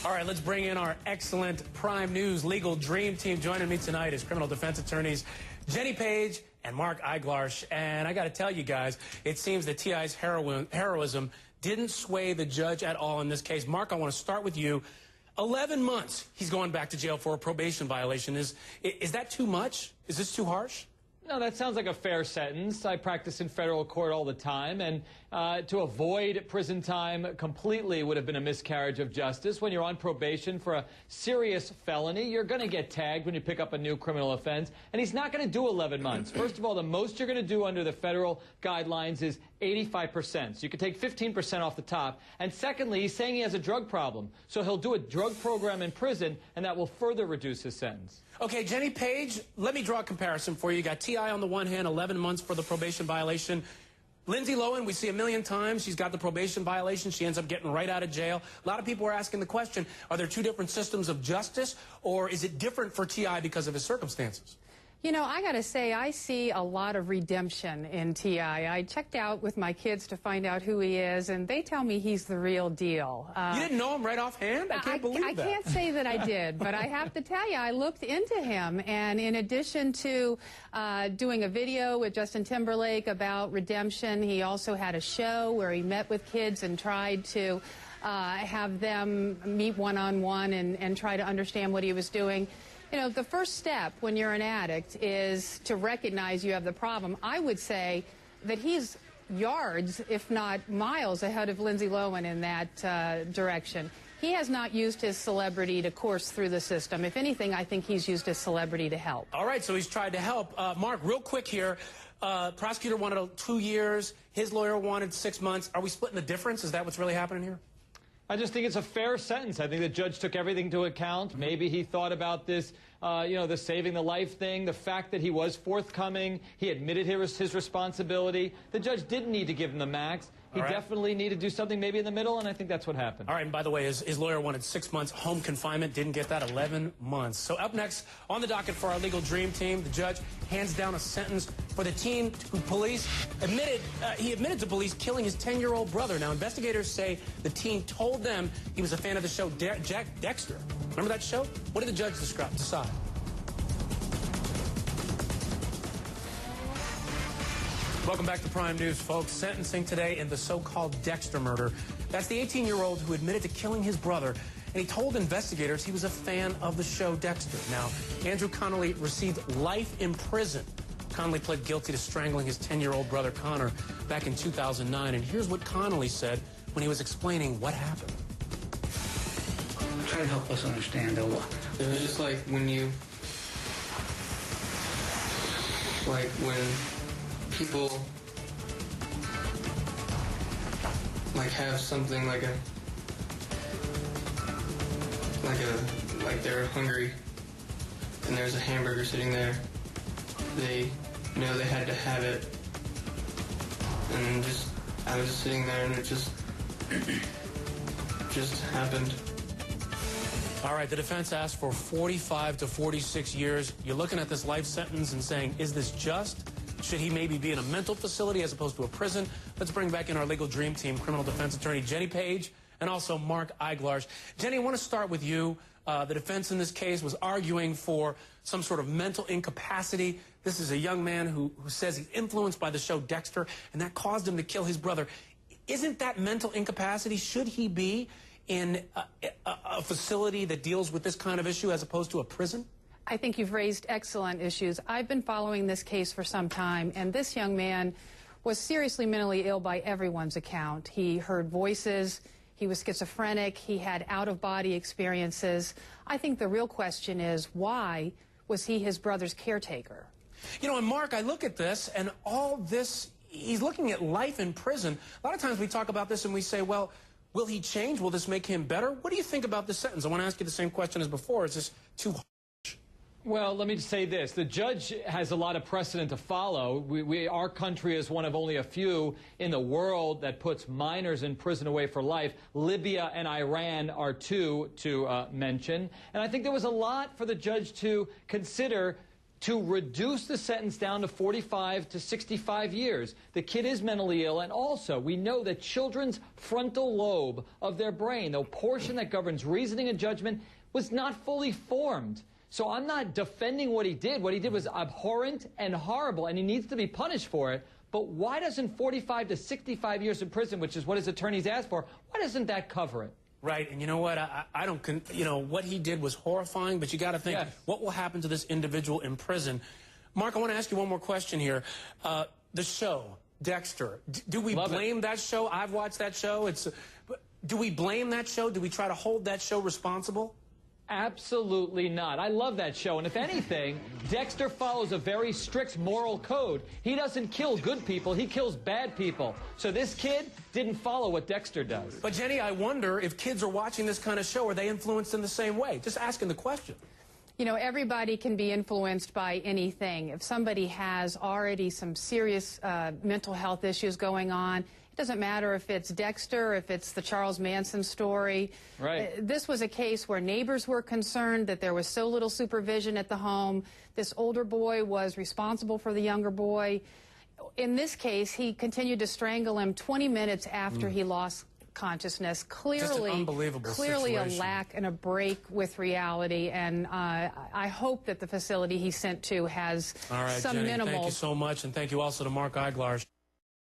All right, let's bring in our excellent Prime News legal dream team. Joining me tonight is criminal defense attorneys Jenny Page and Mark Eiglarsh. And I got to tell you guys, it seems that T.I.'s heroism didn't sway the judge at all in this case. Mark, I want to start with you. 11 months he's going back to jail for a probation violation. Is that too much? Is this too harsh? No, that sounds like a fair sentence. I practice in federal court all the time, and to avoid prison time completely would have been a miscarriage of justice. When you're on probation for a serious felony, you're going to get tagged when you pick up a new criminal offense, and he's not going to do 11 months. First of all, the most you're going to do under the federal guidelines is 85%. So you could take 15% off the top. And secondly, he's saying he has a drug problem. So he'll do a drug program in prison, and that will further reduce his sentence. Okay, Jenny Page, let me draw a comparison for you. You got T.I. on the one hand, 11 months for the probation violation. Lindsay Lohan, we see a million times. She's got the probation violation. She ends up getting right out of jail. A lot of people are asking the question, are there two different systems of justice, or is it different for T.I. because of his circumstances? You know, I got to say, I see a lot of redemption in T.I. I checked out with my kids to find out who he is, and they tell me he's the real deal. You didn't know him right offhand? I can't believe that. I can't say that I did, but I have to tell you, I looked into him, and in addition to doing a video with Justin Timberlake about redemption, he also had a show where he met with kids and tried to have them meet one-on-one and try to understand what he was doing. You know, the first step when you're an addict is to recognize you have the problem. I would say that he's yards, if not miles, ahead of Lindsay Lohan in that direction. He has not used his celebrity to course through the system. If anything, I think he's used his celebrity to help. All right, so he's tried to help. Mark, real quick here. Prosecutor wanted 2 years. His lawyer wanted 6 months. Are we splitting the difference? Is that what's really happening here? I just think it's a fair sentence. I think the judge took everything into account. Maybe he thought about this, you know, the saving the life thing, the fact that he was forthcoming. He admitted his responsibility. The judge didn't need to give him the max. He definitely needed to do something maybe in the middle, and I think that's what happened. All right, and by the way, his lawyer wanted 6 months home confinement, didn't get that, 11 months. So up next on the docket for our legal dream team, the judge hands down a sentence for the teen who police admitted to police killing his 10-year-old brother. Now, investigators say the teen told them he was a fan of the show Jack Dexter. Remember that show? What did the judge decide? Welcome back to Prime News, folks. Sentencing today in the so-called Dexter murder. That's the 18-year-old who admitted to killing his brother, and he told investigators he was a fan of the show Dexter. Now, Andrew Connolly received life in prison. Connolly pled guilty to strangling his 10-year-old brother Connor back in 2009, and here's what Connolly said when he was explaining what happened. Try to help us understand, though. It was just like when people have something like they're hungry and there's a hamburger sitting there, they know they had to have it, and I was just sitting there and it just happened. All right, the defense asked for 45 to 46 years. You're looking at this life sentence and saying, is this just? Should he maybe be in a mental facility as opposed to a prison? Let's bring back in our legal dream team, criminal defense attorney Jenny Page and also Mark Eiglarsh. Jenny, I want to start with you. The defense in this case was arguing for some sort of mental incapacity. This is a young man who says he's influenced by the show Dexter, and that caused him to kill his brother. Isn't that mental incapacity? Should he be in a facility that deals with this kind of issue as opposed to a prison? I think you've raised excellent issues. I've been following this case for some time, and this young man was seriously mentally ill by everyone's account. He heard voices, he was schizophrenic, he had out-of-body experiences. I think the real question is, why was he his brother's caretaker? You know, and Mark, I look at this, and all this, he's looking at life in prison. A lot of times we talk about this and we say, well, will he change? Will this make him better? What do you think about this sentence? I want to ask you the same question as before. Is this too harsh? Well, let me just say this. The judge has a lot of precedent to follow. Our country is one of only a few in the world that puts minors in prison away for life. Libya and Iran are two to mention. And I think there was a lot for the judge to consider to reduce the sentence down to 45 to 65 years. The kid is mentally ill, and also we know that children's frontal lobe of their brain, the portion that governs reasoning and judgment, was not fully formed. So I'm not defending what he did. What he did was abhorrent and horrible, and he needs to be punished for it. But why doesn't 45 to 65 years in prison, which is what his attorneys asked for, why doesn't that cover it? Right, and you know what? I don't, you know, what he did was horrifying, but you got to think, Yes. what will happen to this individual in prison? Mark, I want to ask you one more question here. The show, Dexter, do we blame that show? I've watched that show. Do we blame that show? Do we try to hold that show responsible? Absolutely not. I love that show, and if anything, Dexter follows a very strict moral code. He doesn't kill good people, he kills bad people. So this kid didn't follow what Dexter does. But Jenny, I wonder if kids are watching this kind of show, are they influenced in the same way? Just asking the question. You know, everybody can be influenced by anything. If somebody has already some serious mental health issues going on, it doesn't matter if it's Dexter, if it's the Charles Manson story. Right. This was a case where neighbors were concerned that there was so little supervision at the home. This older boy was responsible for the younger boy. In this case, he continued to strangle him 20 minutes after he lost consciousness. Clearly, Just an unbelievable clearly a situation. lack and a break with reality, and I hope that the facility he's sent to has All right, some Jenny, minimal. thank you so much, and thank you also to Mark Eiglarz.